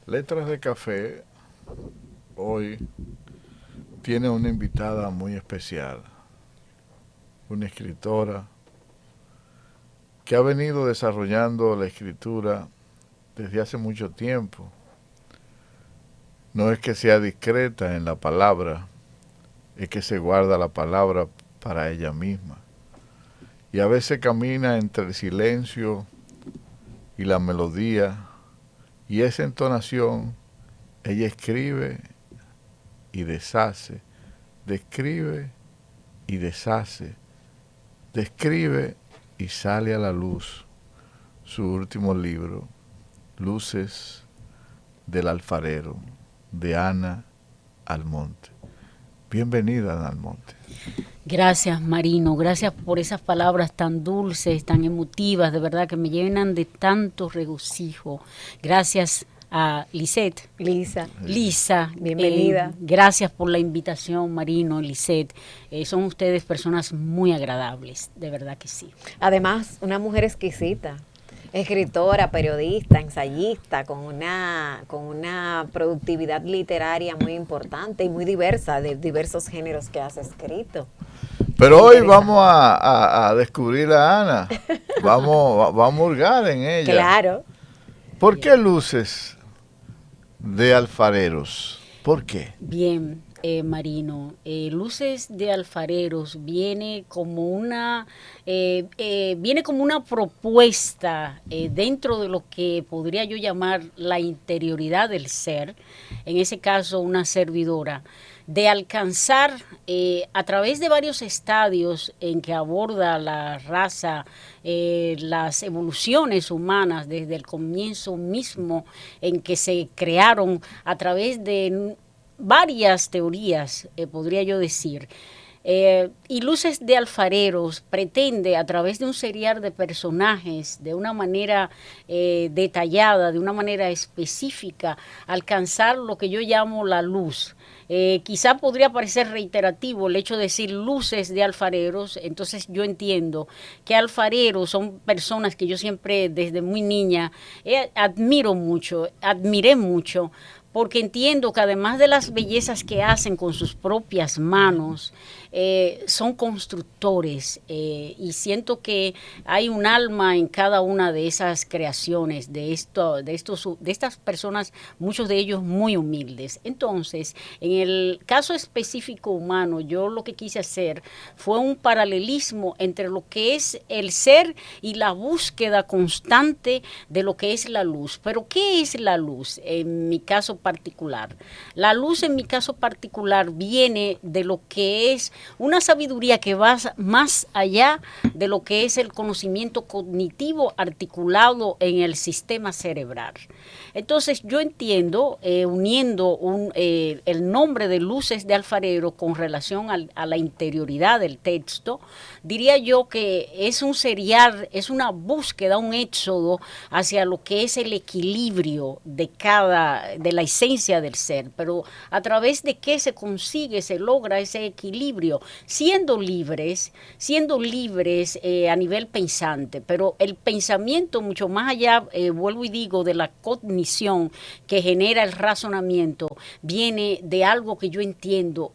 Letras de Café hoy tiene una invitada muy especial, una escritora que ha venido desarrollando la escritura desde hace mucho tiempo. No es que sea discreta en la palabra, es que se guarda la palabra para ella misma. Y a veces camina entre el silencio y la melodía, y esa entonación, ella escribe y deshace, describe y deshace, describe y sale a la luz su último libro, Luces del Alfarero, de Ana Almonte. Bienvenida, Ana Almonte. Gracias, Marino. Gracias por esas palabras tan dulces, tan emotivas, de verdad que me llenan de tanto regocijo. Gracias a Lisette. Lisa, Lisa, bienvenida. gracias por la invitación, Marino, Lisette. Son ustedes personas muy agradables, de verdad que sí. Además, una mujer exquisita, escritora, periodista, ensayista, con una productividad literaria muy importante y muy diversa, de diversos géneros que has escrito. Pero hoy vamos a descubrir a Ana, vamos a hurgar en ella. Claro. ¿Por qué Luces de Alfareros? ¿Por qué? Bien, Marino, Luces de Alfareros viene como una propuesta dentro de lo que podría yo llamar la interioridad del ser, en ese caso una servidora, de alcanzar a través de varios estadios en que aborda la raza, las evoluciones humanas desde el comienzo mismo en que se crearon a través de varias teorías, podría yo decir. Y Luces de Alfareros pretende, a través de un serial de personajes, de una manera detallada, de una manera específica, alcanzar lo que yo llamo la luz. Quizá podría parecer reiterativo el hecho de decir luces de alfareros, entonces yo entiendo que alfareros son personas que yo siempre desde muy niña admiré mucho, porque entiendo que además de las bellezas que hacen con sus propias manos, son constructores y siento que hay un alma en cada una de esas creaciones, de estas personas, muchos de ellos muy humildes. Entonces, en el caso específico humano, yo lo que quise hacer fue un paralelismo entre lo que es el ser y la búsqueda constante de lo que es la luz. Pero, ¿qué es la luz en mi caso particular? La luz en mi caso particular viene de lo que es una sabiduría que va más allá de lo que es el conocimiento cognitivo articulado en el sistema cerebral. Entonces yo entiendo, uniendo el nombre de Luces de Alfarero con relación a la interioridad del texto, diría yo que es un serial, es una búsqueda, un éxodo hacia lo que es el equilibrio de la esencia del ser, pero a través de qué se consigue, se logra ese equilibrio, siendo libres a nivel pensante, pero el pensamiento mucho más allá, vuelvo y digo, de la cognición que genera el razonamiento, viene de algo que yo entiendo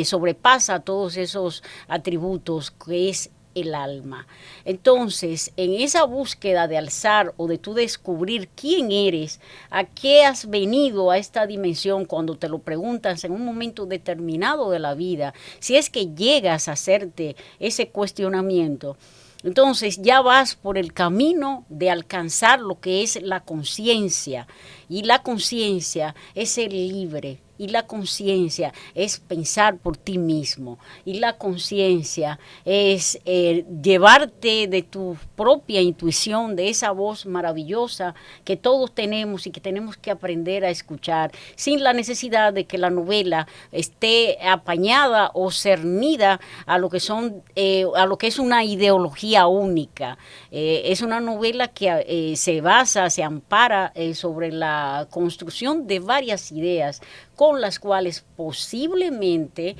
sobrepasa todos esos atributos, que es el alma. Entonces, en esa búsqueda de alzar o de tú descubrir quién eres, a qué has venido a esta dimensión cuando te lo preguntas en un momento determinado de la vida, si es que llegas a hacerte ese cuestionamiento, entonces ya vas por el camino de alcanzar lo que es la conciencia. Y la conciencia es ser libre. Y la conciencia es pensar por ti mismo. Y la conciencia es llevarte de tu propia intuición, de esa voz maravillosa que todos tenemos y que tenemos que aprender a escuchar, sin la necesidad de que la novela esté apañada o cernida a lo que a lo que es una ideología única. Es una novela que se ampara sobre la construcción de varias ideas con las cuales posiblemente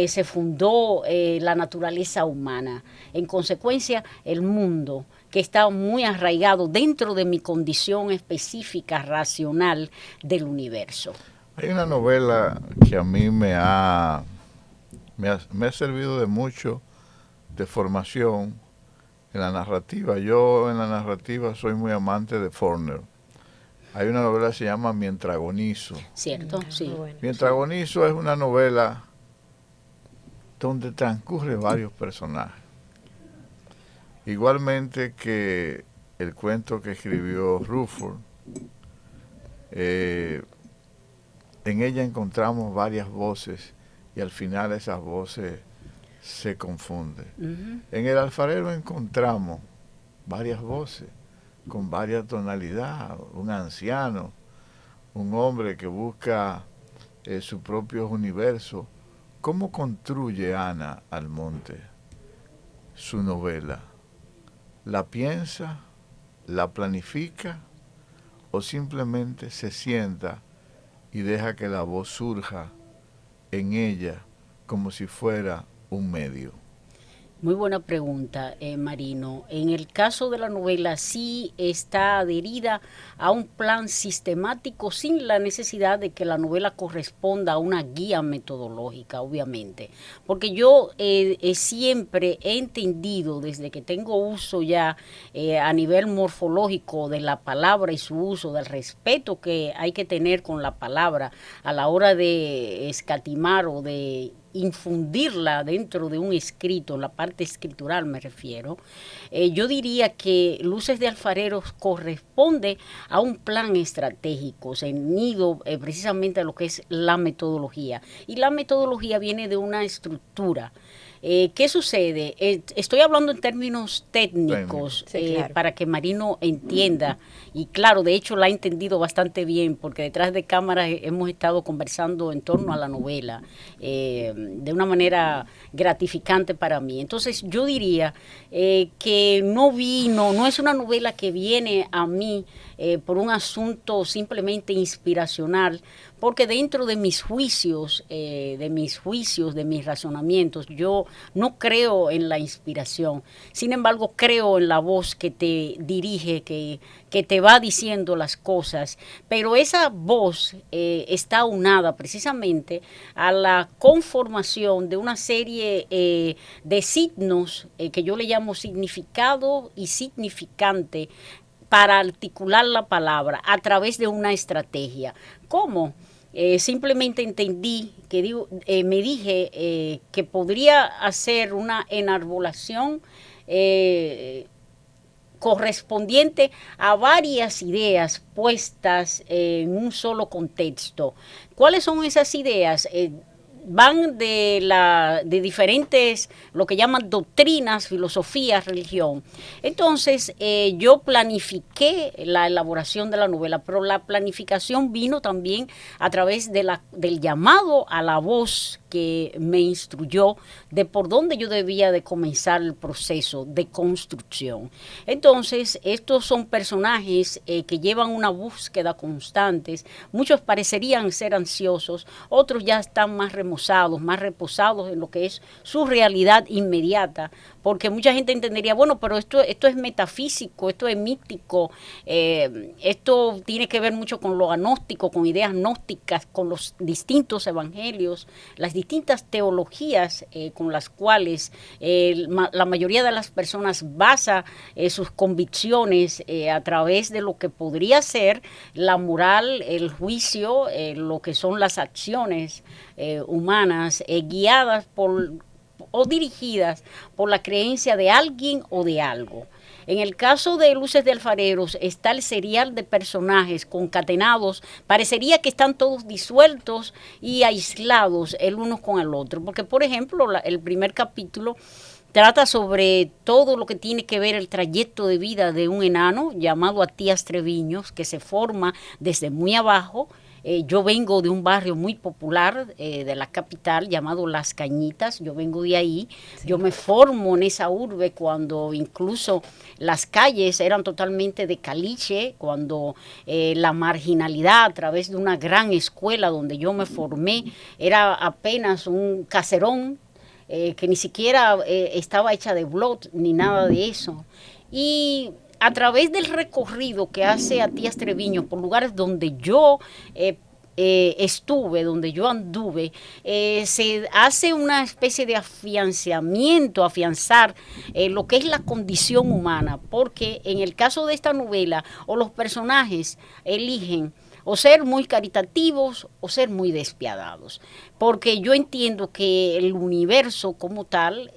se fundó la naturaleza humana. En consecuencia, el mundo que está muy arraigado dentro de mi condición específica racional del universo. Hay una novela que a mí me ha servido de mucho de formación en la narrativa. Yo en la narrativa soy muy amante de Faulkner. Hay una novela que se llama Mientras agonizo. ¿Cierto? Sí. Mientras agonizo es una novela donde transcurre varios personajes. Igualmente que el cuento que escribió Rufus, en ella encontramos varias voces y al final esas voces se confunden. En El alfarero encontramos varias voces con varias tonalidades, un anciano, un hombre que busca su propio universo. ¿Cómo construye Ana Almonte su novela? ¿La piensa, la planifica o simplemente se sienta y deja que la voz surja en ella como si fuera un medio? Muy buena pregunta, Marino. En el caso de la novela sí está adherida a un plan sistemático sin la necesidad de que la novela corresponda a una guía metodológica, obviamente. Porque yo siempre he entendido, desde que tengo uso ya a nivel morfológico de la palabra y su uso, del respeto que hay que tener con la palabra a la hora de escatimar o de infundirla dentro de un escrito, la parte escritural me refiero, yo diría que Luces de Alfareros corresponde a un plan estratégico, ceñido precisamente a lo que es la metodología. Y la metodología viene de una estructura. ¿Qué sucede? Estoy hablando en términos técnicos, sí, claro, para que Marino entienda, y claro, de hecho la ha entendido bastante bien, porque detrás de cámaras hemos estado conversando en torno a la novela, de una manera gratificante para mí. Entonces yo diría que no es una novela que viene a mí por un asunto simplemente inspiracional, porque dentro de mis juicios, de mis razonamientos, yo no creo en la inspiración. Sin embargo, creo en la voz que te dirige, que te va diciendo las cosas. Pero esa voz está aunada precisamente a la conformación de una serie de signos que yo le llamo significado y significante, para articular la palabra a través de una estrategia. ¿Cómo? Simplemente entendí me dije que podría hacer una enarbolación correspondiente a varias ideas puestas en un solo contexto. ¿Cuáles son esas ideas? Van de diferentes, lo que llaman doctrinas, filosofías, religión. Entonces, yo planifiqué la elaboración de la novela, pero la planificación vino también a través del llamado a la voz que me instruyó de por dónde yo debía de comenzar el proceso de construcción. Entonces, estos son personajes que llevan una búsqueda constante. Muchos parecerían ser ansiosos, otros ya están más más reposados en lo que es su realidad inmediata, porque mucha gente entendería, bueno, pero esto es metafísico, esto es místico, esto tiene que ver mucho con lo agnóstico, con ideas gnósticas, con los distintos evangelios, las distintas teologías con las cuales la mayoría de las personas basa sus convicciones a través de lo que podría ser la moral, el juicio, lo que son las acciones humanas, guiadas o dirigidas por la creencia de alguien o de algo. En el caso de Luces de Alfareros está el serial de personajes concatenados, parecería que están todos disueltos y aislados el uno con el otro, porque por ejemplo el primer capítulo trata sobre todo lo que tiene que ver el trayecto de vida de un enano llamado Atías Treviños, que se forma desde muy abajo. Yo vengo de un barrio muy popular de la capital llamado Las Cañitas, yo vengo de ahí, sí. Yo me formo en esa urbe cuando incluso las calles eran totalmente de caliche, cuando la marginalidad a través de una gran escuela donde yo me formé era apenas un caserón, que ni siquiera estaba hecha de blot ni nada de eso. Y a través del recorrido que hace Atías Treviño por lugares donde yo estuve, donde yo anduve, se hace una especie de afianzamiento, afianzar lo que es la condición humana, porque en el caso de esta novela, o los personajes eligen o ser muy caritativos o ser muy despiadados, porque yo entiendo que el universo como tal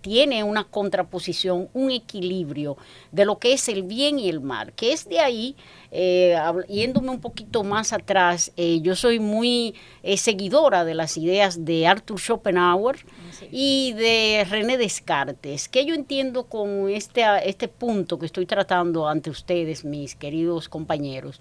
tiene una contraposición, un equilibrio de lo que es el bien y el mal, que es de ahí, yéndome un poquito más atrás, yo soy muy seguidora de las ideas de Arthur Schopenhauer y de René Descartes, que yo entiendo con este punto que estoy tratando ante ustedes, mis queridos compañeros,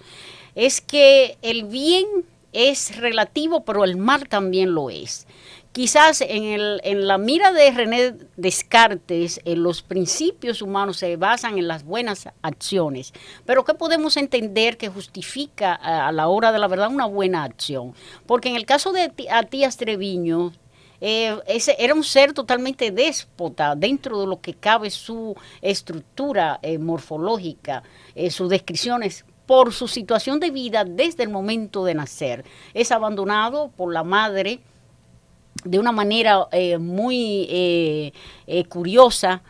es que el bien es relativo, pero el mal también lo es. Quizás en la mira de René Descartes, los principios humanos se basan en las buenas acciones, pero ¿qué podemos entender que justifica a la hora de la verdad una buena acción? Porque en el caso de Atías Treviño, ese era un ser totalmente déspota dentro de lo que cabe su estructura morfológica, sus descripciones por su situación de vida desde el momento de nacer. Es abandonado por la madre de una manera muy curiosa,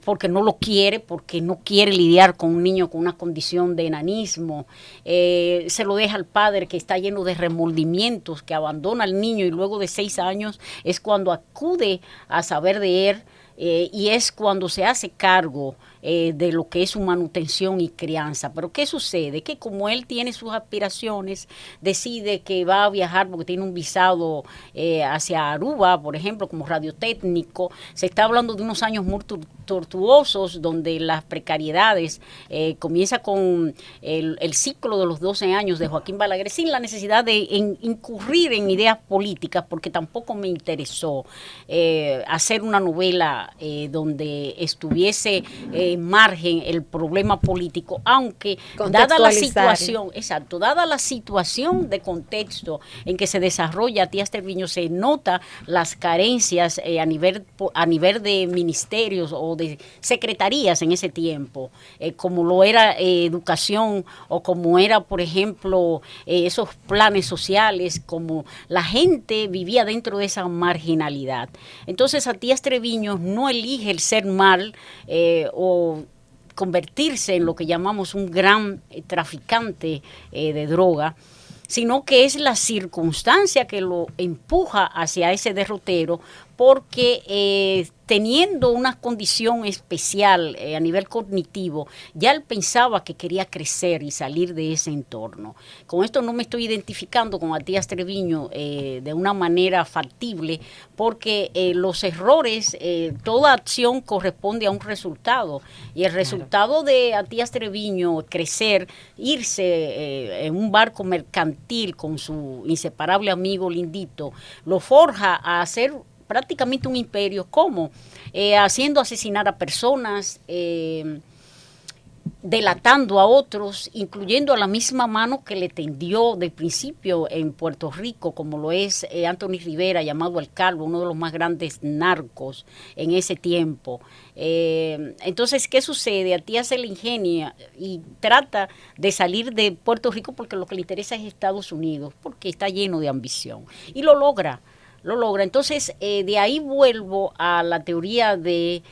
porque no lo quiere, porque no quiere lidiar con un niño con una condición de enanismo, se lo deja al padre que está lleno de remordimientos, que abandona al niño y luego de 6 años es cuando acude a saber de él, y es cuando se hace cargo de lo que es su manutención y crianza. Pero ¿qué sucede? Que como él tiene sus aspiraciones, decide que va a viajar porque tiene un visado hacia Aruba, por ejemplo, como radiotécnico. Se está hablando de unos años muy tortuosos, donde las precariedades comienza con el ciclo de los 12 años de Joaquín Balaguer, sin la necesidad de incurrir en ideas políticas, porque tampoco me interesó hacer una novela donde estuviese en margen el problema político, aunque dada la situación, exacto, dada la situación de contexto en que se desarrolla Atías Treviño, se nota las carencias a nivel de ministerios o de secretarías en ese tiempo, como lo era educación, o como era, por ejemplo, esos planes sociales, como la gente vivía dentro de esa marginalidad. Entonces Atías Treviño no elige el ser mal o convertirse en lo que llamamos un gran traficante de droga, sino que es la circunstancia que lo empuja hacia ese derrotero, porque teniendo una condición especial a nivel cognitivo, ya él pensaba que quería crecer y salir de ese entorno. Con esto no me estoy identificando con Atías Treviño de una manera factible, porque los errores, toda acción corresponde a un resultado, y el resultado de Atías Treviño, crecer, irse en un barco mercantil con su inseparable amigo Lindito, lo forja a hacer prácticamente un imperio, como haciendo asesinar a personas, delatando a otros, incluyendo a la misma mano que le tendió de principio en Puerto Rico, como lo es Anthony Rivera, llamado El Calvo, uno de los más grandes narcos en ese tiempo. Entonces, ¿qué sucede? Atías se le ingenia y trata de salir de Puerto Rico porque lo que le interesa es Estados Unidos, porque está lleno de ambición. Y lo logra. Entonces, de ahí vuelvo a la teoría de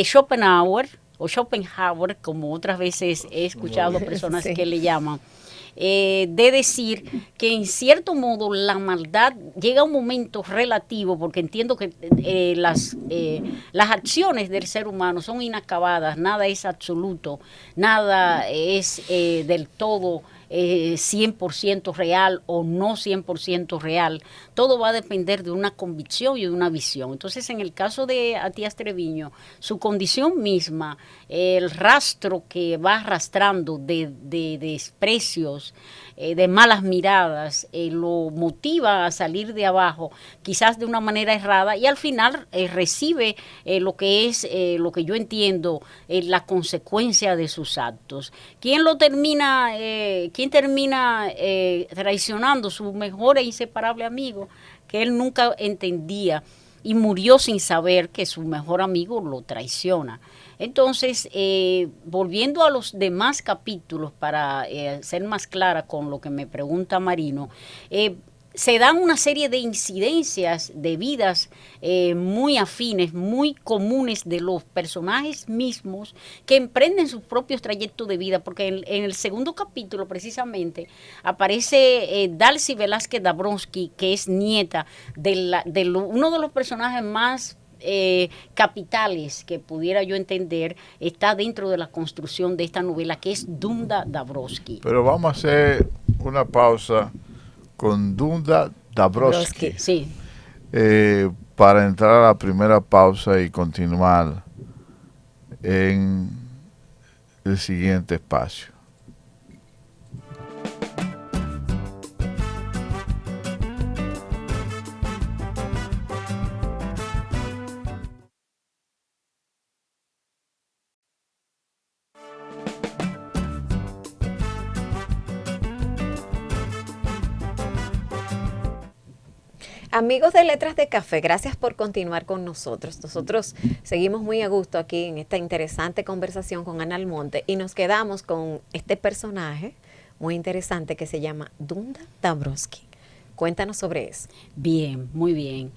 Schopenhauer, o Schopenhauer, como otras veces he escuchado personas que le llaman, de decir que en cierto modo la maldad llega a un momento relativo, porque entiendo que las acciones del ser humano son inacabadas, nada es absoluto, nada es del todo 100% real o no 100% real. Todo va a depender de una convicción y de una visión. Entonces, en el caso de Atías Treviño, su condición misma, el rastro que va arrastrando de desprecios, de malas miradas, lo motiva a salir de abajo, quizás de una manera errada, y al final recibe lo que es, lo que yo entiendo, la consecuencia de sus actos. ¿Quién termina traicionando? Su mejor e inseparable amigo, que él nunca entendía, y murió sin saber que su mejor amigo lo traiciona. Entonces, volviendo a los demás capítulos, para ser más clara con lo que me pregunta Marino, se dan una serie de incidencias de vidas muy afines, muy comunes de los personajes mismos que emprenden sus propios trayectos de vida, porque en el segundo capítulo precisamente aparece Darcy Velázquez Dabrowski, que es nieta de uno de los personajes más capitales que pudiera yo entender, está dentro de la construcción de esta novela, que es Dunda Dabrowski. Pero vamos a hacer una pausa con Dunda Dabrowski, sí. para entrar a la primera pausa y continuar en el siguiente espacio. Amigos de Letras de Café, gracias por continuar con nosotros. Nosotros seguimos muy a gusto aquí en esta interesante conversación con Ana Almonte y nos quedamos con este personaje muy interesante que se llama Dunda Dabrowski. Cuéntanos sobre eso. Bien, muy bien.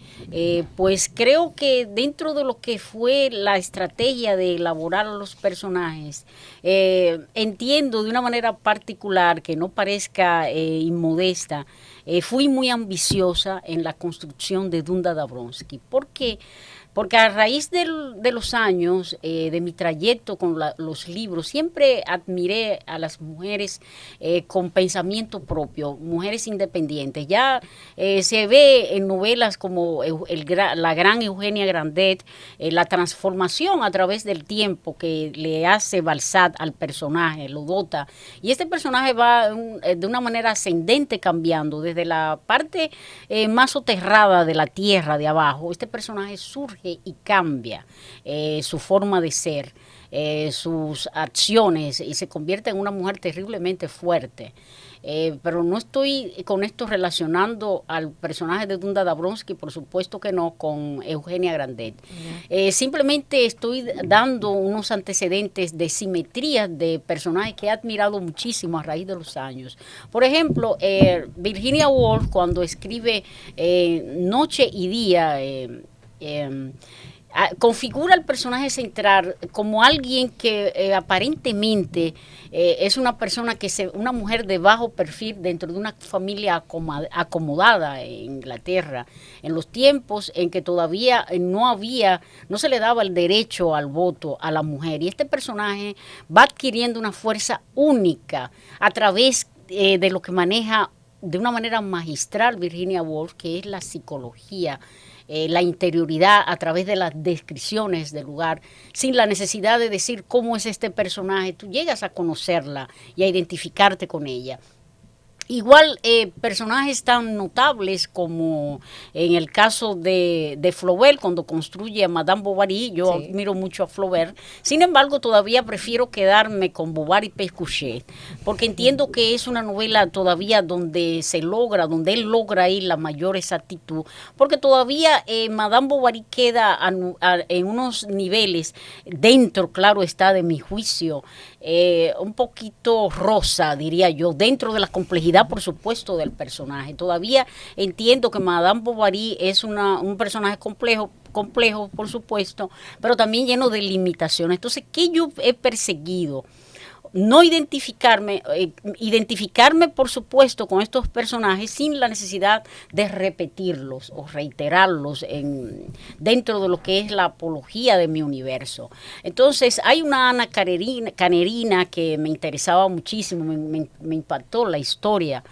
Pues creo que dentro de lo que fue la estrategia de elaborar a los personajes, entiendo de una manera particular, que no parezca inmodesta, fui muy ambiciosa en la construcción de Dunda Dabrowski. ¿Por qué? Porque a raíz de los años, de mi trayecto con los libros, siempre admiré a las mujeres con pensamiento propio, mujeres independientes. Ya se ve en novelas como la gran Eugenia Grandet, la transformación a través del tiempo que le hace Balzac al personaje, lo dota. Y este personaje va de una manera ascendente cambiando, desde la parte más soterrada de la tierra de abajo. Este personaje surge y cambia su forma de ser, sus acciones, y se convierte en una mujer terriblemente fuerte. Pero no estoy con esto relacionando al personaje de Dunda Dabrowski, por supuesto que no, con Eugenia Grandet. Simplemente estoy dando unos antecedentes de simetría de personajes que he admirado muchísimo a raíz de los años. Por ejemplo, Virginia Woolf, cuando escribe Noche y Día, configura al personaje central como alguien que aparentemente es una persona una mujer de bajo perfil dentro de una familia acomodada en Inglaterra, en los tiempos en que todavía no se le daba el derecho al voto a la mujer, y este personaje va adquiriendo una fuerza única a través de lo que maneja de una manera magistral Virginia Woolf, que es la psicología, la interioridad a través de las descripciones del lugar, sin la necesidad de decir cómo es este personaje. Tú llegas a conocerla y a identificarte con ella. Igual personajes tan notables como en el caso de Flaubert, cuando construye a Madame Bovary. Yo admiro mucho a Flaubert. Sin embargo, todavía prefiero quedarme con Bovary y Pécuchet, porque entiendo que es una novela todavía donde él logra ahí la mayor exactitud, porque todavía Madame Bovary queda en unos niveles, dentro, claro está, de mi juicio, un poquito rosa, diría yo, dentro de la complejidad, por supuesto, del personaje. Todavía entiendo que Madame Bovary es un personaje complejo, por supuesto, pero también lleno de limitaciones. Entonces, ¿qué yo he perseguido? No identificarme, por supuesto, con estos personajes sin la necesidad de repetirlos o reiterarlos dentro de lo que es la apología de mi universo. Entonces, hay una Ana Canerina que me interesaba muchísimo, me impactó la historia.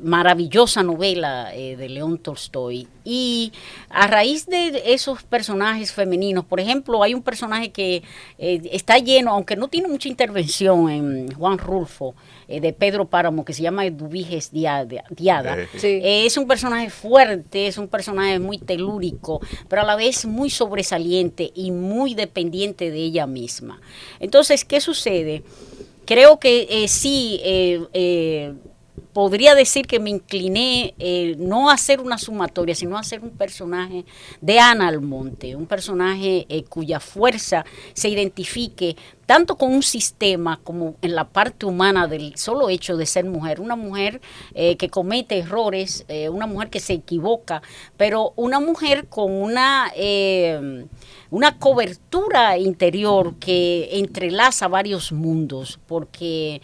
Maravillosa novela de León Tolstoy, y a raíz de esos personajes femeninos, por ejemplo, hay un personaje que está lleno, aunque no tiene mucha intervención, en Juan Rulfo, de Pedro Páramo, que se llama Eduviges Diada. Es un personaje fuerte, es un personaje muy telúrico, pero a la vez muy sobresaliente y muy dependiente de ella misma. Entonces, ¿qué sucede? Creo que podría decir que me incliné no a hacer una sumatoria, sino a hacer un personaje de Ana Almonte, un personaje cuya fuerza se identifique tanto con un sistema como en la parte humana del solo hecho de ser mujer, una mujer que comete errores, una mujer que se equivoca, pero una mujer con una cobertura interior que entrelaza varios mundos, porque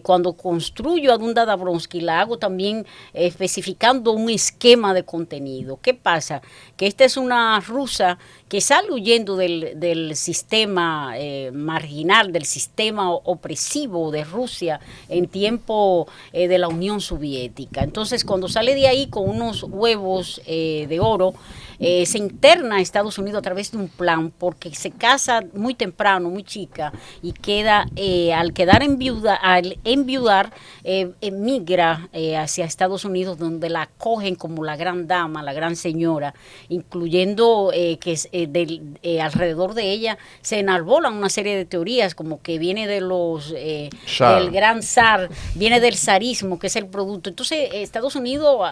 cuando construyo a Dunda Dabrowski la hago también especificando un esquema de contenido. ¿Qué pasa? Que esta es una rusa que sale huyendo del sistema marginal, del sistema opresivo de Rusia en tiempo de la Unión Soviética. Entonces, cuando sale de ahí con unos huevos de oro, se interna a Estados Unidos a través de un plan porque se casa muy temprano, muy chica, y queda, al enviudar, emigra hacia Estados Unidos, donde la acogen como la gran dama, la gran señora, incluyendo que alrededor de ella se enarbolan una serie de teorías, como que viene de del gran zar, viene del zarismo, que es el producto. Entonces, Estados Unidos,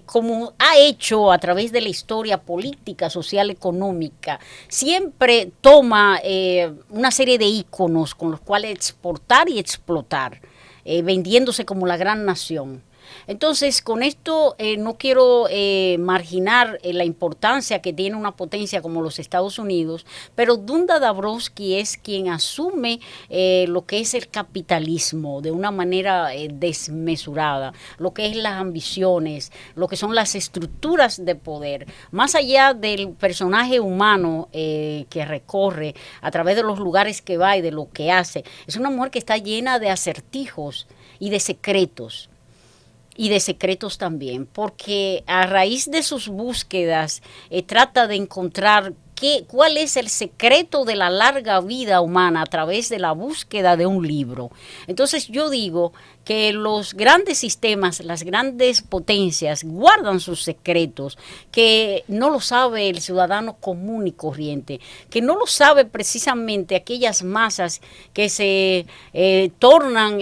como ha hecho a través de la historia política, social, económica, siempre toma una serie de íconos con los cuales exportar y explotar, vendiéndose como la gran nación. Entonces, con esto no quiero marginar la importancia que tiene una potencia como los Estados Unidos, pero Dunda Dabrowski es quien asume lo que es el capitalismo de una manera desmesurada, lo que es las ambiciones, lo que son las estructuras de poder, más allá del personaje humano que recorre a través de los lugares que va y de lo que hace. Es una mujer que está llena de acertijos y de secretos. Y de secretos también, porque a raíz de sus búsquedas trata de encontrar cuál es el secreto de la larga vida humana a través de la búsqueda de un libro. Entonces yo digo que los grandes sistemas, las grandes potencias guardan sus secretos, que no lo sabe el ciudadano común y corriente, que no lo sabe precisamente aquellas masas que se tornan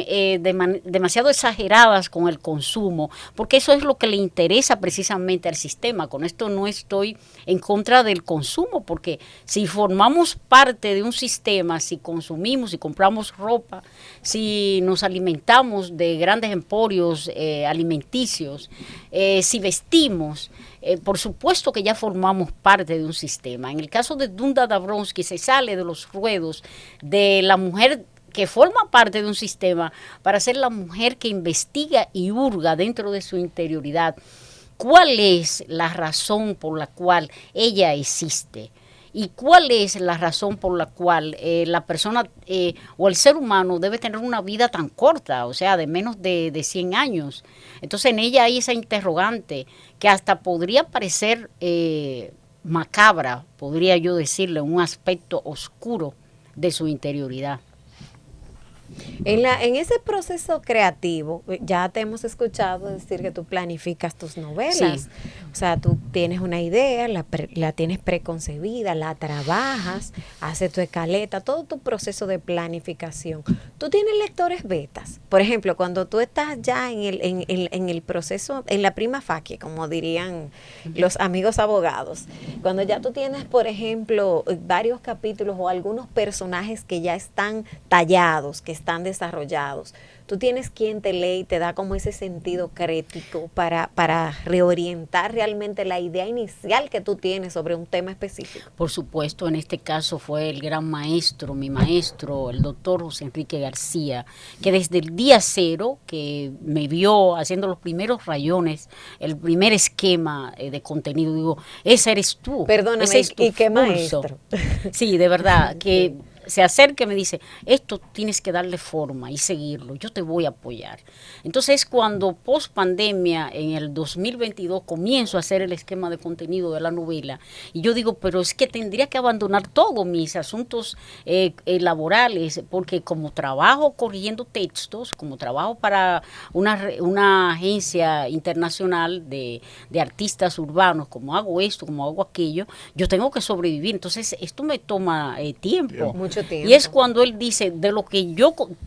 demasiado exageradas con el consumo, porque eso es lo que le interesa precisamente al sistema. Con esto no estoy en contra del consumo, porque si formamos parte de un sistema, si consumimos, si compramos ropa, si nos alimentamos de grandes emporios alimenticios, si vestimos, por supuesto que ya formamos parte de un sistema. En el caso de Dunda Dabrowski se sale de los ruedos de la mujer que forma parte de un sistema para ser la mujer que investiga y hurga dentro de su interioridad cuál es la razón por la cual ella existe. ¿Y cuál es la razón por la cual la persona o el ser humano debe tener una vida tan corta, o sea, de menos de 100 años? Entonces en ella hay esa interrogante que hasta podría parecer macabra, podría yo decirle, un aspecto oscuro de su interioridad. En ese proceso creativo, ya te hemos escuchado decir que tú planificas tus novelas. Sí. O sea, tú tienes una idea, la tienes preconcebida, la trabajas, haces tu escaleta, todo tu proceso de planificación. Tú tienes lectores betas. Por ejemplo, cuando tú estás ya en el proceso, en la prima facie, como dirían los amigos abogados, cuando ya tú tienes, por ejemplo, varios capítulos o algunos personajes que ya están tallados, que están desarrollados, tú tienes quien te lee y te da como ese sentido crítico para reorientar realmente la idea inicial que tú tienes sobre un tema específico. Por supuesto, en este caso fue el gran maestro, mi maestro, el doctor José Enrique García, que desde el día cero que me vio haciendo los primeros rayones, el primer esquema de contenido, digo, esa eres tú. Perdóname, ese es tu ¿y qué pulso. maestro? Sí, de verdad, que se acerca y me dice, esto tienes que darle forma y seguirlo, yo te voy a apoyar. Entonces, cuando post pandemia, en el 2022, comienzo a hacer el esquema de contenido de la novela, y yo digo, pero es que tendría que abandonar todos mis asuntos laborales, porque como trabajo corrigiendo textos, como trabajo para una agencia internacional de artistas urbanos, como hago esto, como hago aquello, yo tengo que sobrevivir. Entonces, esto me toma tiempo. mucho tiempo. Y es cuando él dice, de lo que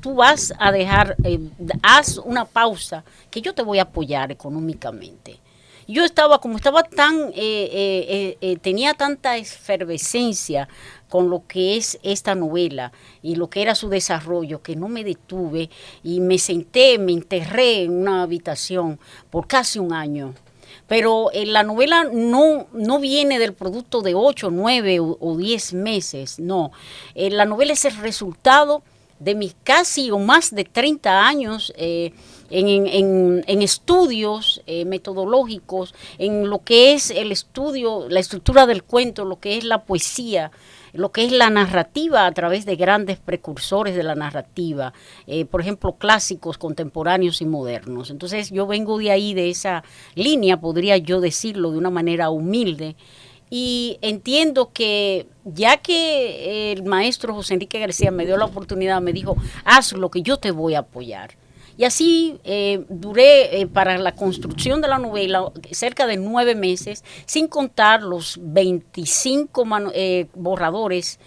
tú vas a dejar, haz una pausa, que yo te voy a apoyar económicamente. Yo como estaba tenía tanta efervescencia con lo que es esta novela y lo que era su desarrollo, que no me detuve y me enterré en una habitación por casi un año. Pero la novela no viene del producto de 8, 9 o 10 meses, no. La novela es el resultado de mis casi o más de 30 años en estudios metodológicos, en lo que es el estudio, la estructura del cuento, lo que es la poesía, lo que es la narrativa a través de grandes precursores de la narrativa, por ejemplo, clásicos, contemporáneos y modernos. Entonces yo vengo de ahí, de esa línea, podría yo decirlo de una manera humilde, y entiendo que ya que el maestro José Enrique García me dio la oportunidad, me dijo, haz lo que yo te voy a apoyar. Y así duré para la construcción de la novela cerca de 9 meses, sin contar los 25 borradores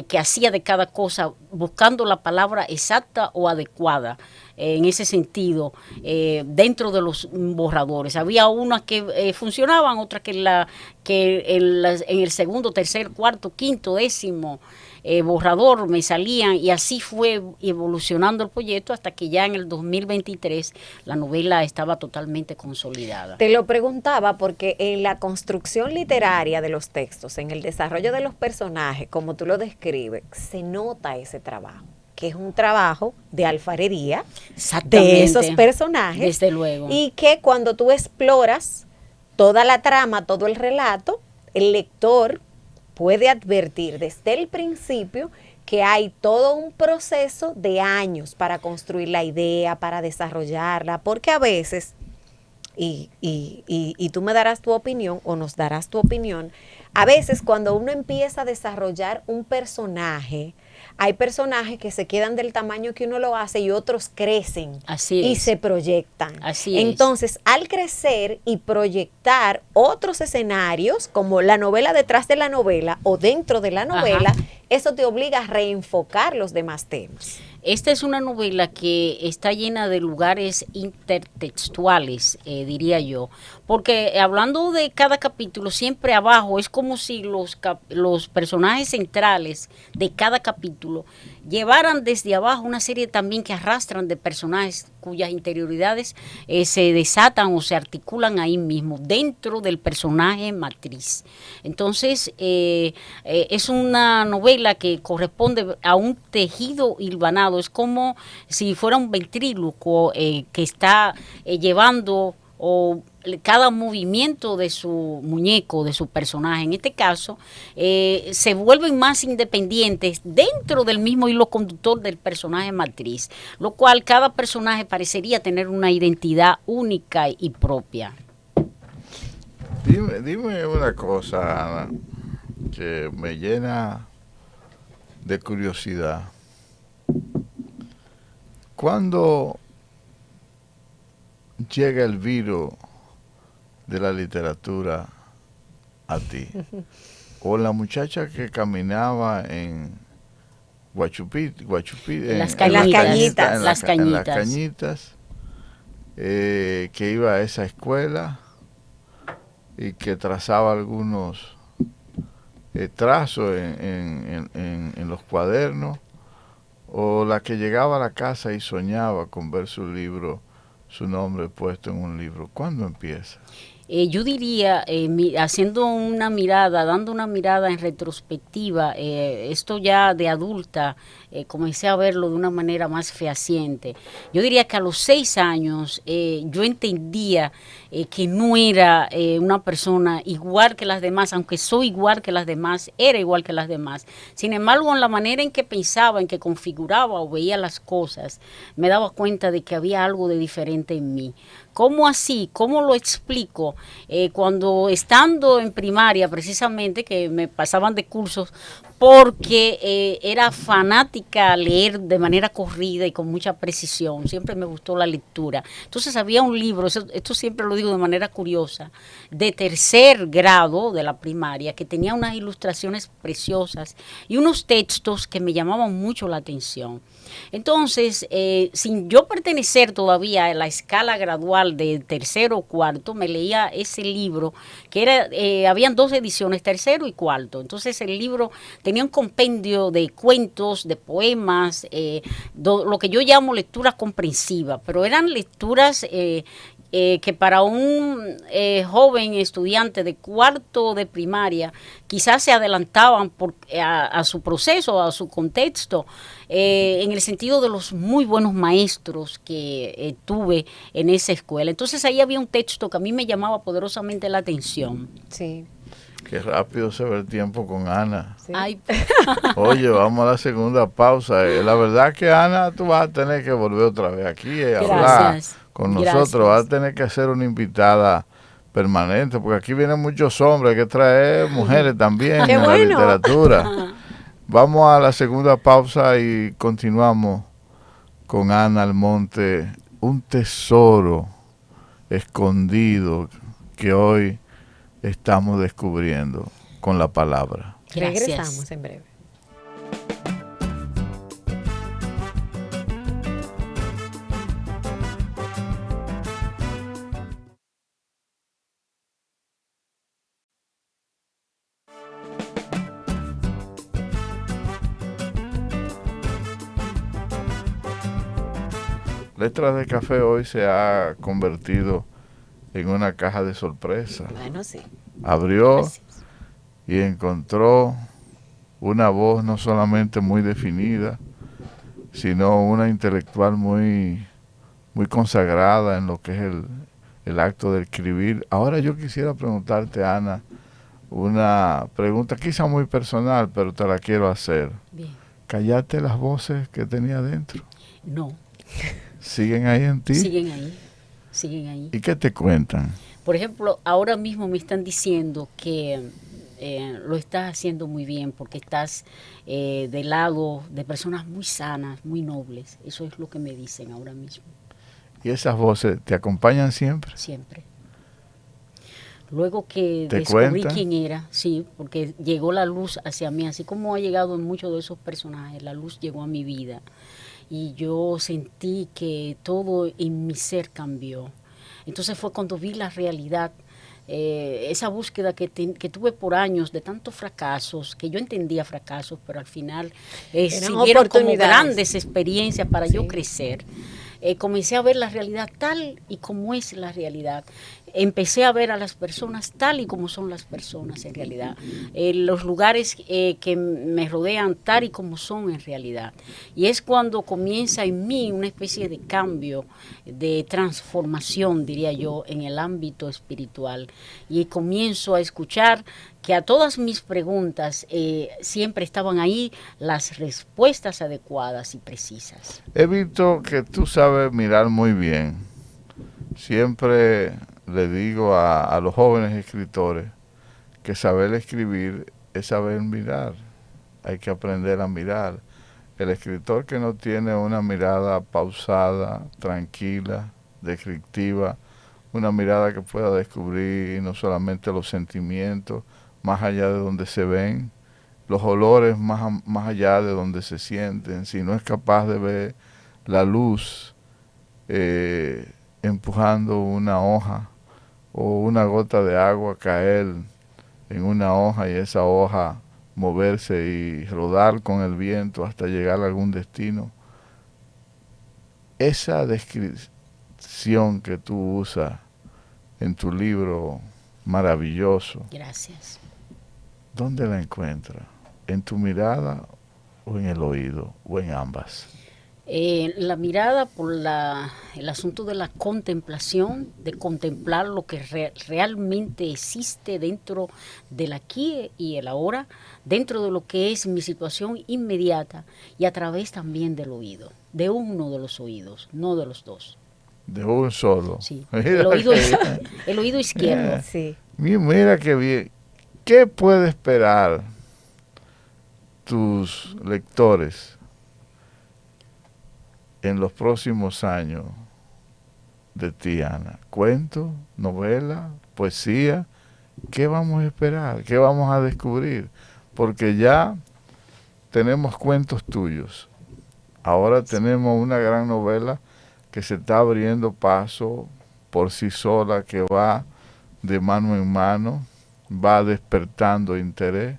que hacía de cada cosa, buscando la palabra exacta o adecuada. En ese sentido, dentro de los borradores. Había unas que funcionaban, otras que en el segundo, tercer, cuarto, quinto, décimo borrador me salían, y así fue evolucionando el proyecto hasta que ya en el 2023 la novela estaba totalmente consolidada. Te lo preguntaba porque en la construcción literaria de los textos, en el desarrollo de los personajes, como tú lo describes, se nota ese trabajo, que es un trabajo de alfarería de esos personajes. Desde luego. Y que cuando tú exploras toda la trama, todo el relato, el lector puede advertir desde el principio que hay todo un proceso de años para construir la idea, para desarrollarla, porque a veces, y tú me darás tu opinión o nos darás tu opinión, a veces cuando uno empieza a desarrollar un personaje, hay personajes que se quedan del tamaño que uno lo hace y otros crecen y se proyectan. Entonces, al crecer y proyectar otros escenarios, como la novela detrás de la novela o dentro de la novela, eso te obliga a reenfocar los demás temas. Esta es una novela que está llena de lugares intertextuales, diría yo, porque hablando de cada capítulo, siempre abajo es como si los personajes centrales de cada capítulo llevaran desde abajo una serie también que arrastran de personajes cuyas interioridades se desatan o se articulan ahí mismo, dentro del personaje matriz. Entonces, es una novela que corresponde a un tejido hilvanado, es como si fuera un ventrílocuo que está llevando cada movimiento de su muñeco, de su personaje. En este caso, se vuelven más independientes dentro del mismo hilo conductor del personaje matriz, lo cual cada personaje parecería tener una identidad única y propia. Dime una cosa, Ana, que me llena de curiosidad. ¿Cuándo llega el virus de la literatura a ti? O la muchacha que caminaba en Guachupí, en las cañitas, que iba a esa escuela y que trazaba algunos trazos en los cuadernos, o la que llegaba a la casa y soñaba con ver su libro, su nombre puesto en un libro. ¿Cuándo empieza? Yo diría, haciendo una mirada, dando una mirada en retrospectiva, esto ya de adulta, comencé a verlo de una manera más fehaciente. Yo diría que a los 6 años yo entendía que no era una persona igual que las demás, aunque soy igual que las demás, era igual que las demás. Sin embargo, en la manera en que pensaba, en que configuraba o veía las cosas, me daba cuenta de que había algo de diferente en mí. ¿Cómo así? ¿Cómo lo explico? Cuando estando en primaria, precisamente, que me pasaban de cursos, porque era fanática a leer de manera corrida y con mucha precisión, siempre me gustó la lectura. Entonces había un libro, esto siempre lo digo de manera curiosa, de tercer grado de la primaria, que tenía unas ilustraciones preciosas y unos textos que me llamaban mucho la atención. Entonces, sin yo pertenecer todavía a la escala gradual de tercero o cuarto, me leía ese libro, que habían 2 ediciones, tercero y cuarto. Entonces el libro tenía un compendio de cuentos, de poemas, lo que yo llamo lectura comprensiva, pero eran lecturas que para un joven estudiante de cuarto de primaria quizás se adelantaban a su proceso, a su contexto, en el sentido de los muy buenos maestros que tuve en esa escuela. Entonces ahí había un texto que a mí me llamaba poderosamente la atención. Sí. Qué rápido se ve el tiempo con Ana. Sí. Ay, Oye, vamos a la segunda pausa. La verdad que Ana, tú vas a tener que volver otra vez aquí a hablar con nosotros. Vas a tener que ser una invitada permanente, porque aquí vienen muchos hombres, hay que traer mujeres también en la literatura. Vamos a la segunda pausa y continuamos con Ana Almonte, un tesoro escondido que hoy estamos descubriendo con la palabra. Gracias. Regresamos en breve. Letras de Café hoy se ha convertido en una caja de sorpresa. Bueno, sí. Abrió y encontró una voz no solamente muy definida, sino una intelectual muy consagrada en lo que es el acto de escribir. Ahora yo quisiera preguntarte, Ana, una pregunta quizá muy personal, pero te la quiero hacer. Bien. ¿Callaste las voces que tenía dentro? No. ¿Siguen ahí en ti? Siguen ahí, siguen ahí. ¿Y qué te cuentan? Por ejemplo, ahora mismo me están diciendo que lo estás haciendo muy bien porque estás del lado de personas muy sanas, muy nobles. Eso es lo que me dicen ahora mismo. ¿Y esas voces te acompañan siempre? Siempre. Luego que ¿Te descubrí cuentan? quién era, sí, porque llegó la luz hacia mí, así como ha llegado en muchos de esos personajes, la luz llegó a mi vida. Y yo sentí que todo en mi ser cambió. Entonces fue cuando vi la realidad, esa búsqueda que tuve por años de tantos fracasos, que yo entendía fracasos, pero al final siguieron como grandes experiencias para yo crecer. Comencé a ver la realidad tal y como es la realidad. Empecé a ver a las personas tal y como son las personas en realidad. Los lugares que me rodean tal y como son en realidad. Y es cuando comienza en mí una especie de cambio, de transformación, diría yo, en el ámbito espiritual. Y comienzo a escuchar que a todas mis preguntas siempre estaban ahí las respuestas adecuadas y precisas. He visto que tú sabes mirar muy bien. Siempre le digo a los jóvenes escritores que saber escribir es saber mirar. Hay que aprender a mirar. El escritor que no tiene una mirada pausada, tranquila, descriptiva, una mirada que pueda descubrir no solamente los sentimientos, más allá de donde se ven, los olores más allá de donde se sienten, si no es capaz de ver la luz empujando una hoja o una gota de agua caer en una hoja y esa hoja moverse y rodar con el viento hasta llegar a algún destino. Esa descripción que tú usas en tu libro maravilloso. Gracias. ¿Dónde la encuentras? ¿En tu mirada o en el oído o en ambas? La mirada por el asunto de la contemplación, de contemplar lo que realmente existe dentro del aquí y el ahora, dentro de lo que es mi situación inmediata y a través también del oído, de uno de los oídos, no de los dos. De un solo. Sí, Mira el oído izquierdo. Sí. mira qué bien. ¿Qué puede esperar tus lectores en los próximos años de ti, Ana? ¿Cuento, novela, poesía? ¿Qué vamos a esperar? ¿Qué vamos a descubrir? Porque ya tenemos cuentos tuyos. Ahora tenemos una gran novela que se está abriendo paso por sí sola, que va de mano en mano, va despertando interés.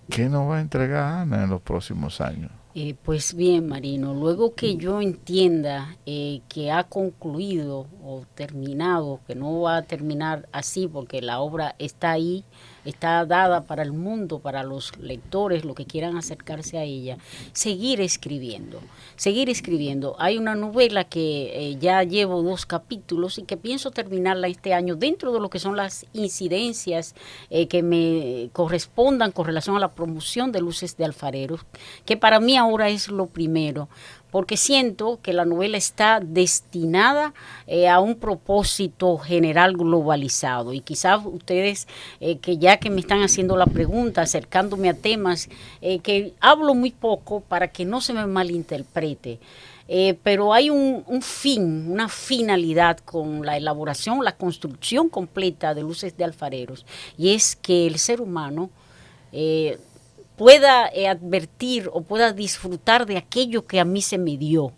¿Qué nos va a entregar Ana en los próximos años? Pues bien, Marino, luego que yo entienda que ha concluido o terminado, que no va a terminar así porque la obra está ahí, está dada para el mundo, para los lectores, los que quieran acercarse a ella, seguir escribiendo, seguir escribiendo. Hay una novela que ya llevo 2 capítulos y que pienso terminarla este año dentro de lo que son las incidencias que me correspondan con relación a la promoción de Luces de Alfareros, que para mí ahora es lo primero, porque siento que la novela está destinada a un propósito general globalizado y quizás ustedes que ya que me están haciendo la pregunta, acercándome a temas que hablo muy poco para que no se me malinterprete. Pero hay un fin, una finalidad con la elaboración, la construcción completa de Luces de Alfareros, y es que el ser humano pueda advertir o pueda disfrutar de aquello que a mí se me dio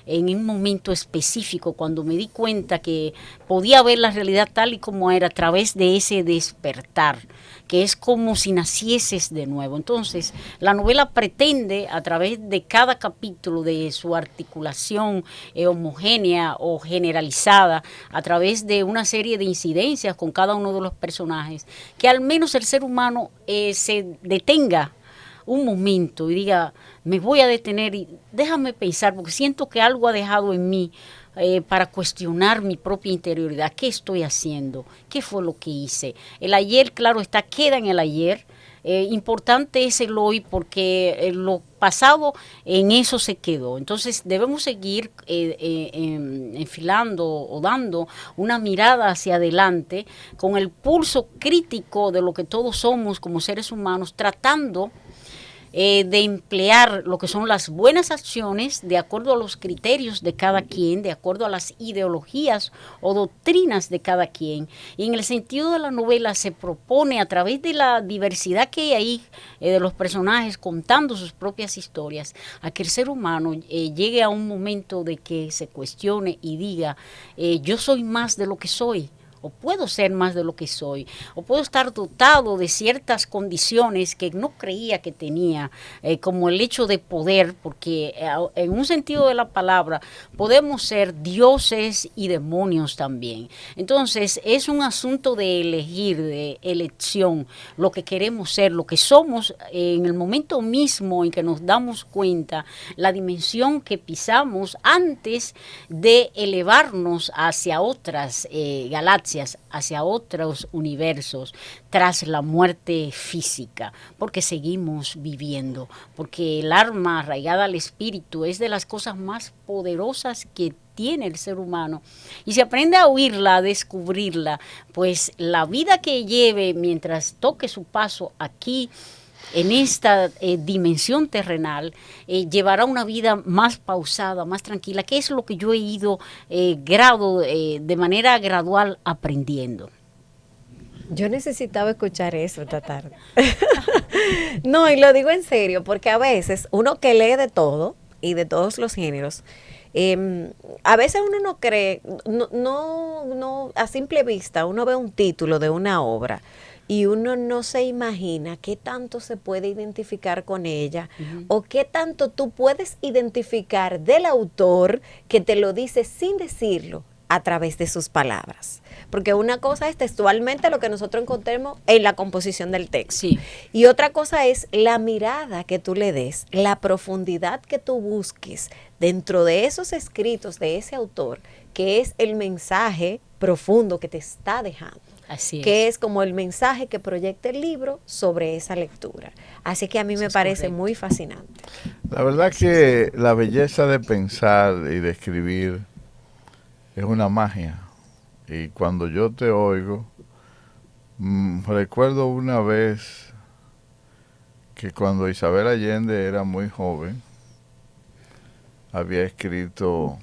en un momento específico, cuando me di cuenta que podía ver la realidad tal y como era a través de ese despertar, que es como si nacieses de nuevo. Entonces, la novela pretende, a través de cada capítulo, de su articulación homogénea o generalizada, a través de una serie de incidencias con cada uno de los personajes, que al menos el ser humano se detenga un momento y diga, me voy a detener y déjame pensar, porque siento que algo ha dejado en mí para cuestionar mi propia interioridad. ¿Qué estoy haciendo? ¿Qué fue lo que hice? El ayer, claro está, queda en el ayer. Importante es el hoy porque lo pasado en eso se quedó. Entonces debemos seguir enfilando o dando una mirada hacia adelante con el pulso crítico de lo que todos somos como seres humanos, tratando de emplear lo que son las buenas acciones de acuerdo a los criterios de cada quien, de acuerdo a las ideologías o doctrinas de cada quien. Y en el sentido de la novela se propone, a través de la diversidad que hay ahí de los personajes contando sus propias historias, a que el ser humano llegue a un momento de que se cuestione y diga, yo soy más de lo que soy, o puedo ser más de lo que soy, o puedo estar dotado de ciertas condiciones que no creía que tenía, como el hecho de poder, porque en un sentido de la palabra podemos ser dioses y demonios también. Entonces es un asunto de elegir, de elección, lo que queremos ser, lo que somos en el momento mismo en que nos damos cuenta, la dimensión que pisamos antes de elevarnos hacia otras galaxias, hacia otros universos, tras la muerte física, porque seguimos viviendo, porque el alma arraigada al espíritu es de las cosas más poderosas que tiene el ser humano, y si aprende a oírla, a descubrirla, pues la vida que lleve mientras toque su paso aquí en esta dimensión terrenal, llevará una vida más pausada, más tranquila, que es lo que yo he ido de manera gradual aprendiendo. Yo necesitaba escuchar eso esta tarde. No, y lo digo en serio, porque a veces uno que lee de todo y de todos los géneros, a veces uno no cree, no, a simple vista, uno ve un título de una obra y uno no se imagina qué tanto se puede identificar con ella, o qué tanto tú puedes identificar del autor que te lo dice sin decirlo a través de sus palabras. Porque una cosa es textualmente lo que nosotros encontremos en la composición del texto. Sí. Y otra cosa es la mirada que tú le des, la profundidad que tú busques dentro de esos escritos de ese autor, que es el mensaje profundo que te está dejando. Así es. Que es como el mensaje que proyecta el libro sobre esa lectura. Así que a mí me parece correcto, muy fascinante. La verdad que la belleza de pensar y de escribir es una magia. Y cuando yo te oigo, recuerdo una vez que cuando Isabel Allende era muy joven, había escrito,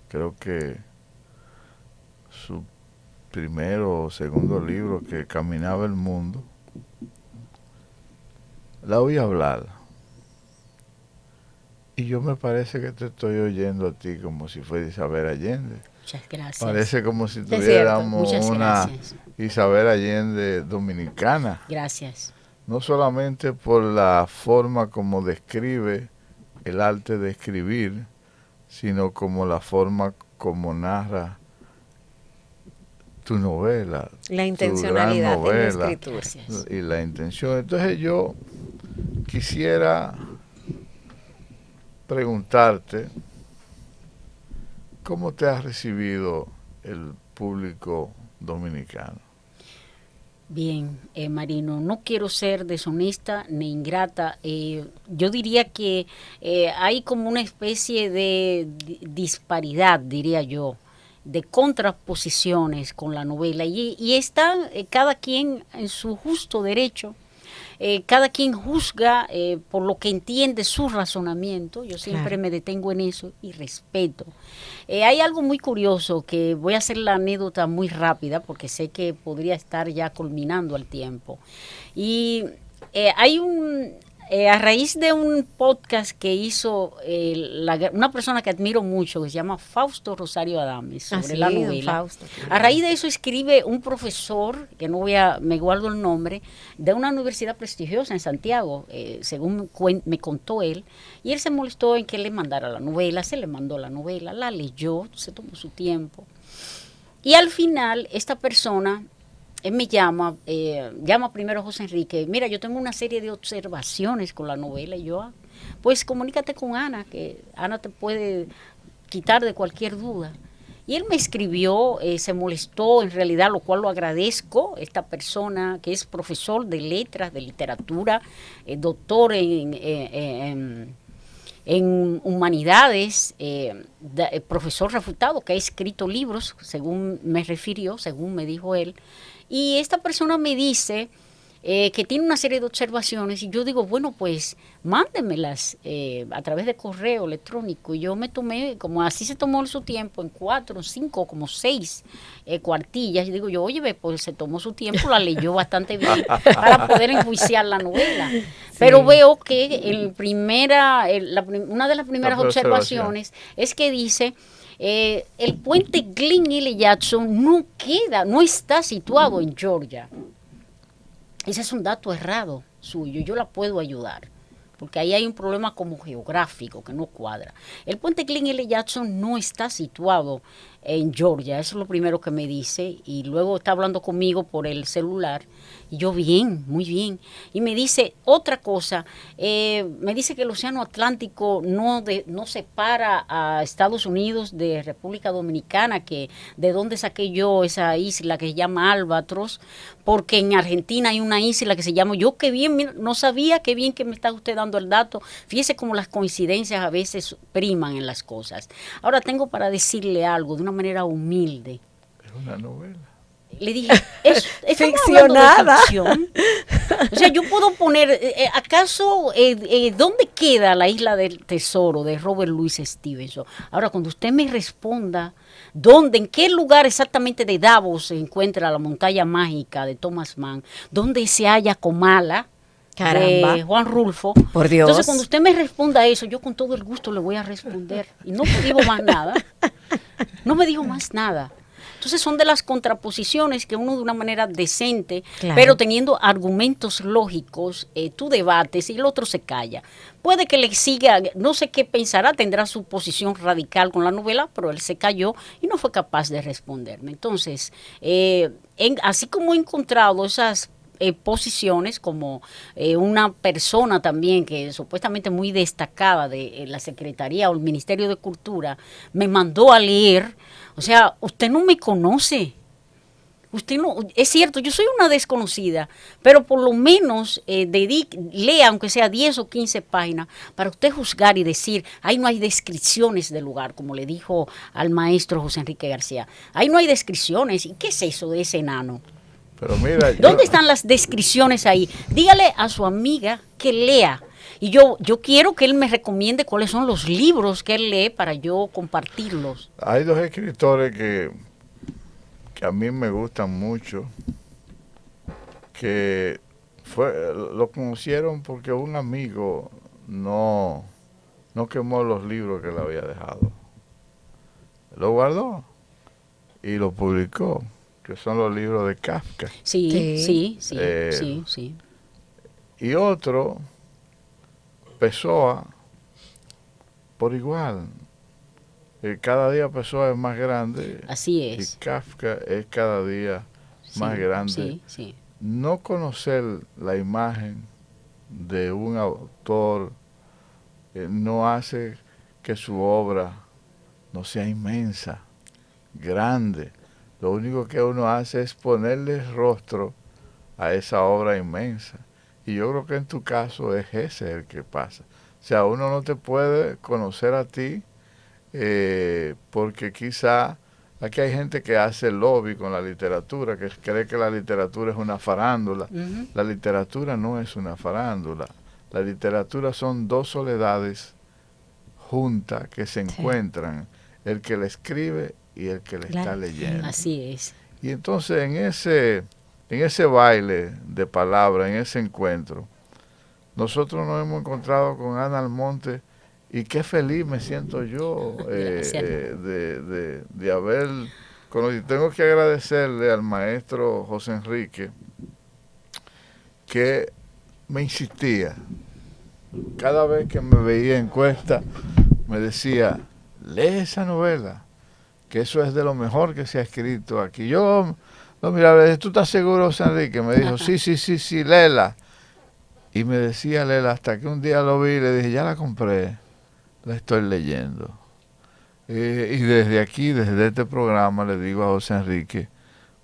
creo que su primero o segundo libro, que Caminaba el Mundo. La oí hablar. Y yo me parece que te estoy oyendo a ti como si fuera Isabel Allende. Muchas gracias. Parece como si Es tuviéramos Muchas una gracias. Isabel Allende dominicana. Gracias. No solamente por la forma como describe el arte de escribir, sino como la forma como narra tu novela. La tu intencionalidad gran en la novela escritura. Gracias. y la intención. Entonces yo quisiera preguntarte, ¿cómo te ha recibido el público dominicano? Bien, Marino, no quiero ser deshonesta ni ingrata. Yo diría que hay como una especie de disparidad, diría yo, de contraposiciones con la novela y están cada quien en su justo derecho. Cada quien juzga por lo que entiende su razonamiento. Yo siempre Claro. me detengo en eso y respeto. Hay algo muy curioso que voy a hacer la anécdota muy rápida porque sé que podría estar ya culminando al tiempo. Y hay a raíz de un podcast que hizo una persona que admiro mucho, que se llama Fausto Rosario Adames, sobre la don novela. Fausto. A raíz de eso escribe un profesor, que me guardo el nombre, de una universidad prestigiosa en Santiago, según me contó él, y él se molestó en que le mandara la novela, se le mandó la novela, la leyó, se tomó su tiempo. Y al final, esta persona, él me llama primero a José Enrique, mira, yo tengo una serie de observaciones con la novela, y yo, pues comunícate con Ana, que Ana te puede quitar de cualquier duda. Y él me escribió, se molestó en realidad, lo cual lo agradezco, esta persona que es profesor de letras, de literatura, doctor en humanidades, profesor refutado, que ha escrito libros, según me refirió, según me dijo él. Y esta persona me dice que tiene una serie de observaciones y yo digo, bueno, pues mándemelas a través de correo electrónico. Y yo me tomé, como así se tomó su tiempo, en 4, 5, como 6 cuartillas. Y digo yo, oye, pues se tomó su tiempo, la leyó bastante bien para poder enjuiciar la novela. Sí. Pero veo que una de las primeras observaciones es que dice... el puente Glen L. Jackson no está situado en Georgia. Ese es un dato errado suyo, yo la puedo ayudar, porque ahí hay un problema como geográfico que no cuadra. El puente Glen L. Jackson no está situado en Georgia, eso es lo primero que me dice, y luego está hablando conmigo por el celular, y yo bien, muy bien, y me dice otra cosa, me dice que el océano Atlántico no separa a Estados Unidos de República Dominicana, que de dónde saqué yo esa isla que se llama Albatros, porque en Argentina hay una isla que se llama, yo qué bien, mira, no sabía, qué bien que me está usted dando el dato, fíjese cómo las coincidencias a veces priman en las cosas. Ahora tengo para decirle algo de una manera humilde. Es una novela. Le dije, ¿estamos ficcionada. hablando de ficción? O sea, yo puedo poner, ¿acaso dónde queda la isla del tesoro de Robert Louis Stevenson? Ahora, cuando usted me responda, en qué lugar exactamente de Davos se encuentra la montaña mágica de Thomas Mann, dónde se halla Comala, Caramba. de Juan Rulfo. Por Dios. Entonces, cuando usted me responda eso, yo con todo el gusto le voy a responder. Y no me digo más nada. No me digo más nada. Entonces son de las contraposiciones que uno de una manera decente, claro, pero teniendo argumentos lógicos, tú debates y el otro se calla. Puede que le siga, no sé qué pensará, tendrá su posición radical con la novela, pero él se calló y no fue capaz de responderme. Entonces, así como he encontrado esas posiciones, como una persona también que supuestamente muy destacada de la Secretaría o el Ministerio de Cultura me mandó a leer, o sea, usted no me conoce, Usted no, es cierto, yo soy una desconocida, pero por lo menos lea, aunque sea 10 o 15 páginas, para usted juzgar y decir, ahí no hay descripciones del lugar, como le dijo al maestro José Enrique García. Ahí no hay descripciones. ¿Y qué es eso de ese enano? Pero mira, ¿Dónde están las descripciones ahí? Dígale a su amiga que lea. Y yo quiero que él me recomiende cuáles son los libros que él lee para yo compartirlos. hay dos escritores que a mí me gustan mucho, que lo conocieron porque un amigo no quemó los libros que le había dejado. Lo guardó y lo publicó, que son los libros de Kafka. Sí. Y otro, Pessoa, por igual. Cada día Pessoa es más grande. Así es. Y Kafka es cada día más grande. Sí. No conocer la imagen de un autor no hace que su obra no sea inmensa, grande. Lo único que uno hace es ponerle rostro a esa obra inmensa. Y yo creo que en tu caso es ese el que pasa. O sea, uno no te puede conocer a ti porque quizá aquí hay gente que hace lobby con la literatura, que cree que la literatura es una farándula. Uh-huh. La literatura no es una farándula. La literatura son dos soledades juntas que se encuentran, el que la escribe y el que la está leyendo. Así es. Y entonces en ese baile de palabras, en ese encuentro, nosotros nos hemos encontrado con Ana Almonte y qué feliz me siento yo de haber conocido. Tengo que agradecerle al maestro José Enrique que me insistía. Cada vez que me veía en Cuesta, me decía, lee esa novela, que eso es de lo mejor que se ha escrito aquí. Yo, no, mira, ¿tú estás seguro, José Enrique? Me dijo, sí, léela. Y me decía, léela, hasta que un día lo vi y le dije, ya la compré, la estoy leyendo. Y desde aquí, desde este programa, le digo a José Enrique,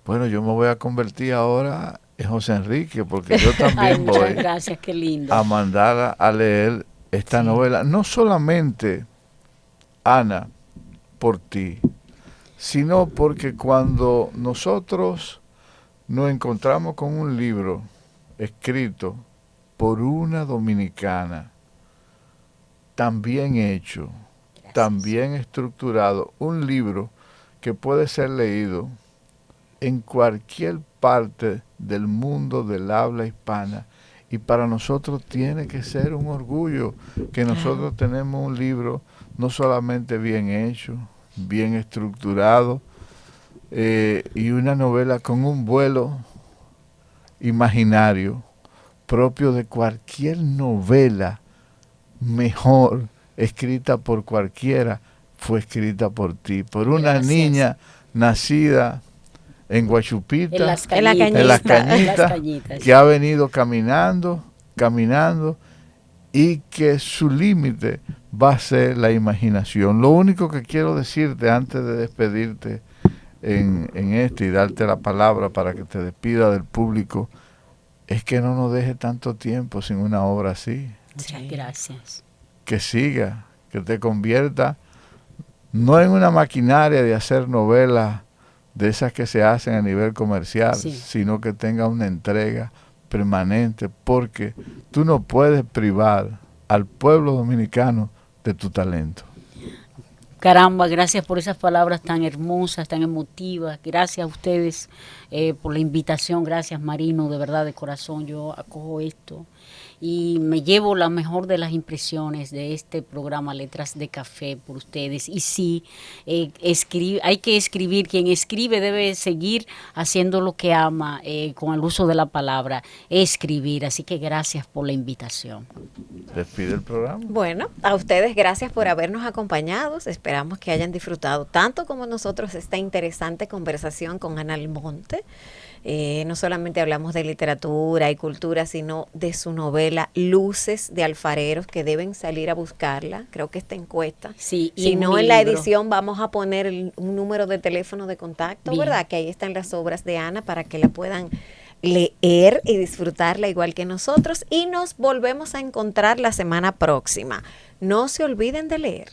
bueno, yo me voy a convertir ahora en José Enrique, porque yo también voy gracias, qué lindo. a mandar a leer esta novela. No solamente, Ana, por ti, sino porque cuando nosotros nos encontramos con un libro escrito por una dominicana, tan bien hecho, tan bien estructurado, un libro que puede ser leído en cualquier parte del mundo del habla hispana, y para nosotros tiene que ser un orgullo que nosotros tenemos un libro no solamente bien hecho, bien estructurado, y una novela con un vuelo imaginario propio de cualquier novela mejor escrita por cualquiera, fue escrita por ti, por una niña nacida en Guachupita, en las Cañitas, que ha venido caminando, y que su límite va a ser la imaginación. Lo único que quiero decirte antes de despedirte en este y darte la palabra para que te despida del público, es que no nos deje tanto tiempo sin una obra así. Muchas gracias. Que siga, que te convierta no en una maquinaria de hacer novelas de esas que se hacen a nivel comercial, sino que tenga una entrega permanente, porque tú no puedes privar al pueblo dominicano de tu talento. Caramba, gracias por esas palabras tan hermosas, tan emotivas. Gracias a ustedes por la invitación. Gracias, Marino, de verdad, de corazón. Yo acojo esto y me llevo la mejor de las impresiones de este programa Letras de Café por ustedes. Y sí, hay que escribir. Quien escribe debe seguir haciendo lo que ama con el uso de la palabra, escribir. Así que gracias por la invitación. Despide el programa. Bueno, a ustedes gracias por habernos acompañado. Esperamos que hayan disfrutado tanto como nosotros esta interesante conversación con Ana Almonte. No solamente hablamos de literatura y cultura, sino de su novela Luces de Alfareros, que deben salir a buscarla. Creo que esta encuesta. Sí, y si en no, un en la libro. edición vamos a poner un número de teléfono de contacto, Bien. ¿verdad? Que ahí están las obras de Ana para que la puedan leer y disfrutarla igual que nosotros. Y nos volvemos a encontrar la semana próxima. No se olviden de leer.